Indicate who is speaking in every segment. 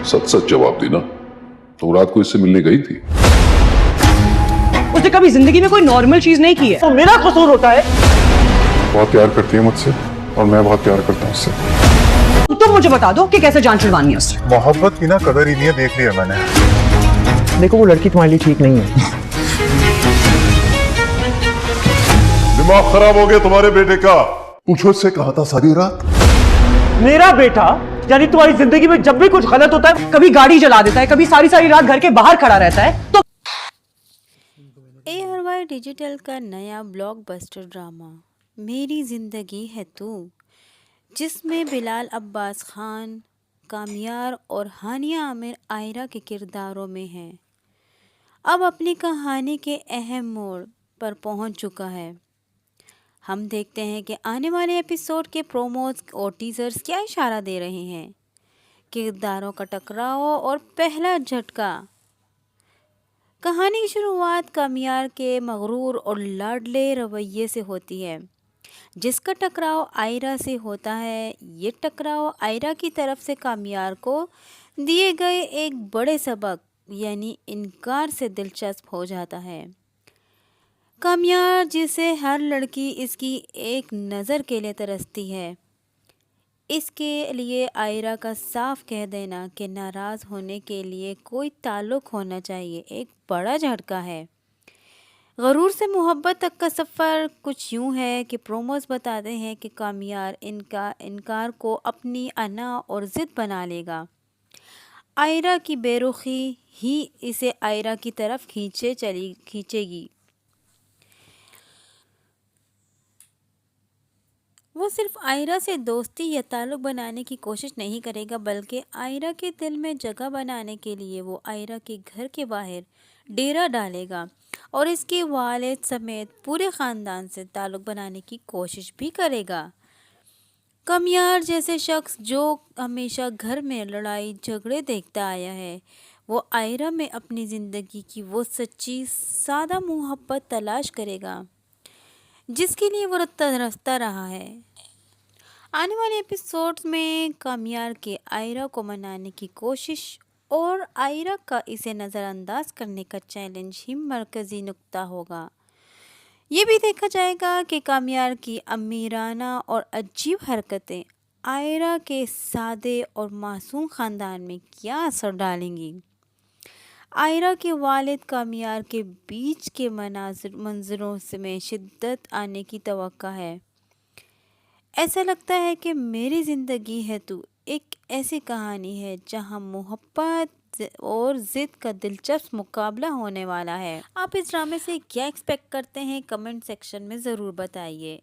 Speaker 1: सच सच जवाब दी ना। तो रात को इससे मिलने गई थी?
Speaker 2: उसने कभी जिंदगी में कोई नॉर्मल चीज नहीं की है, तो मेरा कसूर होता है।
Speaker 3: बहुत प्यार करती है मुझसे और मैं बहुत प्यार करता हूँ उससे।
Speaker 2: तुम मुझे बता दो कि कैसे जान छुड़वानी है उससे।
Speaker 3: मोहब्बत की ना कदर ही नहीं है, देख लिया मैंने।
Speaker 2: देखो वो लड़की तुम्हारे लिए ठीक नहीं है।
Speaker 1: दिमाग खराब हो गया तुम्हारे बेटे का। पूछो इससे कहा था सारी रात।
Speaker 2: मेरा बेटा यानी तुम्हारी जिंदगी में जब भी कुछ गलत होता है, कभी गाड़ी जला देता है, कभी सारी सारी रात घर के बाहर खड़ा रहता है, तो
Speaker 4: ARY डिजिटल का नया ब्लॉकबस्टर ड्रामा मेरी ज़िंदगी है तू, जिसमें बिलाल अब्बास खान, कामयार और हानिया आमिर आयरा के किरदारों में हैं, अब अपनी कहानी के अहम मोड़ पर पहुंच चुका है। हम देखते हैं कि आने वाले एपिसोड के प्रोमोज और टीजर्स क्या इशारा दे रहे हैं। किरदारों का टकराव और पहला झटका। कहानी की शुरुआत कामयार के मगरूर और लाडले रवैये से होती है, जिसका टकराव आयरा से होता है। ये टकराव आयरा की तरफ से कामयार को दिए गए एक बड़े सबक यानी इनकार से दिलचस्प हो जाता है। कामयार, जिसे हर लड़की इसकी एक नज़र के लिए तरसती है, इसके लिए आयरा का साफ कह देना कि नाराज़ होने के लिए कोई ताल्लुक़ होना चाहिए एक बड़ा झटका है। गरूर से मोहब्बत तक का सफ़र कुछ यूं है कि प्रोमोज बताते हैं कि कामयार इनका इनकार को अपनी अना और ज़िद बना लेगा। आयरा की बेरुखी ही इसे आयरा की तरफ खींचेगी। वो सिर्फ आयरा से दोस्ती या ताल्लुक़ बनाने की कोशिश नहीं करेगा, बल्कि आयरा के दिल में जगह बनाने के लिए वो आयरा के घर के बाहर डेरा डालेगा और इसके वालिद समेत पूरे ख़ानदान से ताल्लुक़ बनाने की कोशिश भी करेगा। कामयार जैसे शख्स जो हमेशा घर में लड़ाई झगड़े देखता आया है, वो आयरा में अपनी ज़िंदगी की वो सच्ची सादा मोहब्बत तलाश करेगा जिसके लिए वो तरसता रहा है। आने वाले एपिसोड्स में कामयार के आयरा को मनाने की कोशिश और आयरा का इसे नज़रअंदाज करने का चैलेंज ही मरकज़ी नुक्ता होगा। ये भी देखा जाएगा कि कामयार की अमीराना और अजीब हरकतें आयरा के सादे और मासूम ख़ानदान में क्या असर डालेंगी। आयरा के वालिद कामयार के बीच के मंजरों में शिद्दत आने की तवक्का है। ऐसा लगता है कि मेरी ज़िंदगी है तू एक ऐसी कहानी है जहां मोहब्बत और ज़िद का दिलचस्प मुकाबला होने वाला है। आप इस ड्रामे से क्या एक्सपेक्ट करते हैं, कमेंट सेक्शन में ज़रूर बताइए।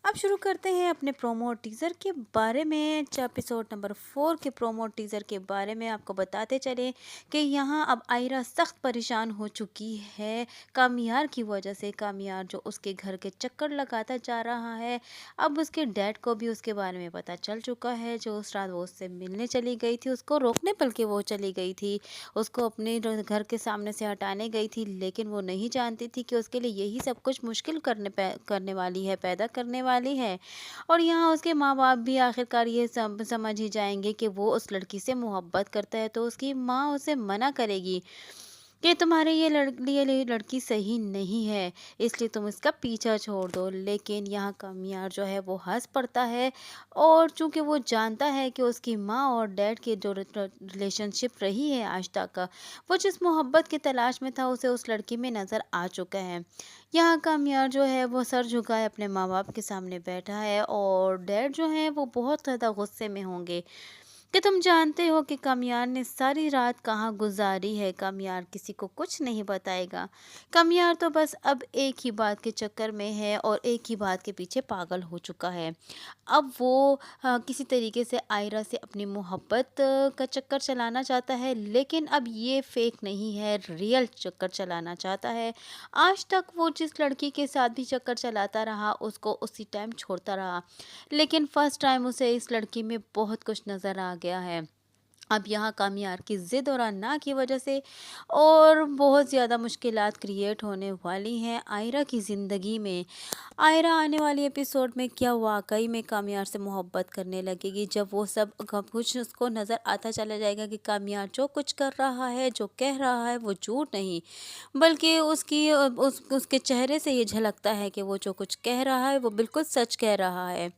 Speaker 4: अब शुरू करते हैं अपने प्रोमो टीज़र के बारे में। एपिसोड नंबर 4 के प्रोमो टीज़र के बारे में आपको बताते चले कि यहाँ अब आयरा सख्त परेशान हो चुकी है कामयार की वजह से। कामयार जो उसके घर के चक्कर लगाता जा रहा है, अब उसके डैड को भी उसके बारे में पता चल चुका है। जो उस रात वो उससे मिलने चली गई थी, उसको रोकने बल्कि वो चली गई थी, उसको अपने घर के सामने से हटाने गई थी, लेकिन वो नहीं जानती थी कि उसके लिए यही सब कुछ मुश्किल करने वाली है, पैदा करने वाली है। और यहाँ उसके माँ बाप भी आखिरकार ये समझ ही जाएंगे कि वो उस लड़की से मोहब्बत करता है, तो उसकी माँ उसे मना करेगी कि तुम्हारे ये लड़की सही नहीं है, इसलिए तुम इसका पीछा छोड़ दो। लेकिन यहाँ कामयार जो है वो हंस पड़ता है, और चूंकि वो जानता है कि उसकी माँ और डैड के जो रिलेशनशिप रही है आज तक, वो जिस मोहब्बत की तलाश में था उसे उस लड़की में नज़र आ चुका है। यहाँ कामयार जो है वो सर झुकाए अपने माँ बाप के सामने बैठा है, और डैड जो है वो बहुत ज़्यादा गुस्से में होंगे कि तुम जानते हो कि कामयार ने सारी रात कहाँ गुजारी है। कामयार किसी को कुछ नहीं बताएगा। कामयार तो बस अब एक ही बात के चक्कर में है और एक ही बात के पीछे पागल हो चुका है। अब वो किसी तरीके से आयरा से अपनी मोहब्बत का चक्कर चलाना चाहता है, लेकिन अब ये फेक नहीं है, रियल चक्कर चलाना चाहता है। आज तक वो जिस लड़की के साथ भी चक्कर चलाता रहा उसको उसी टाइम छोड़ता रहा, लेकिन फर्स्ट टाइम उसे इस लड़की में बहुत कुछ नज़र आ गया है। अब यहाँ कामयार की ज़िद और अन्ना की वजह से और बहुत ज़्यादा मुश्किलात क्रिएट होने वाली हैं आयरा की ज़िंदगी में। आयरा आने वाली एपिसोड में क्या वाकई में कामयार से मोहब्बत करने लगेगी, जब वो सब कुछ उसको नज़र आता चला जाएगा कि कामयार जो कुछ कर रहा है, जो कह रहा है वो झूठ नहीं, बल्कि उसके चेहरे से ये झलकता है कि वो जो कुछ कह रहा है वो बिल्कुल सच कह रहा है।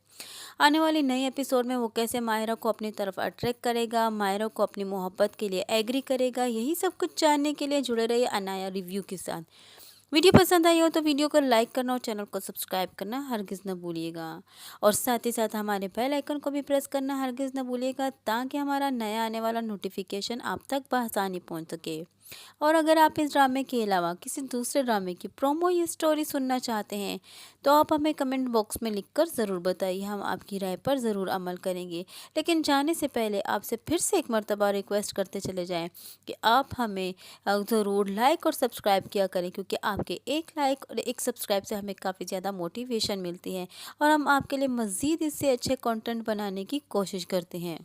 Speaker 4: आने वाली नई एपिसोड में वो कैसे मायरा को अपनी तरफ अट्रैक्ट करेगा, मायरा को अपनी मोहब्बत के लिए एग्री करेगा, यही सब कुछ जानने के लिए जुड़े रहिए अनाया रिव्यू के साथ। वीडियो पसंद आई हो तो वीडियो को लाइक करना और चैनल को सब्सक्राइब करना हरगिज़ न भूलिएगा, और साथ ही साथ हमारे बेल आइकन को भी प्रेस करना हरगिज़ न भूलिएगा, ताकि हमारा नया आने वाला नोटिफिकेशन आप तक बआसानी पहुंच सके। और अगर आप इस ड्रामे के अलावा किसी दूसरे ड्रामे की प्रोमो या स्टोरी सुनना चाहते हैं तो आप हमें कमेंट बॉक्स में लिखकर ज़रूर बताइए, हम आपकी राय पर ज़रूर अमल करेंगे। लेकिन जाने से पहले आपसे फिर से एक मर्तबा रिक्वेस्ट करते चले जाएं कि आप हमें ज़रूर लाइक और सब्सक्राइब किया करें, क्योंकि आपके एक लाइक और एक सब्सक्राइब से हमें काफ़ी ज़्यादा मोटिवेशन मिलती है और हम आपके लिए मज़ीद इससे अच्छे कंटेंट बनाने की कोशिश करते हैं।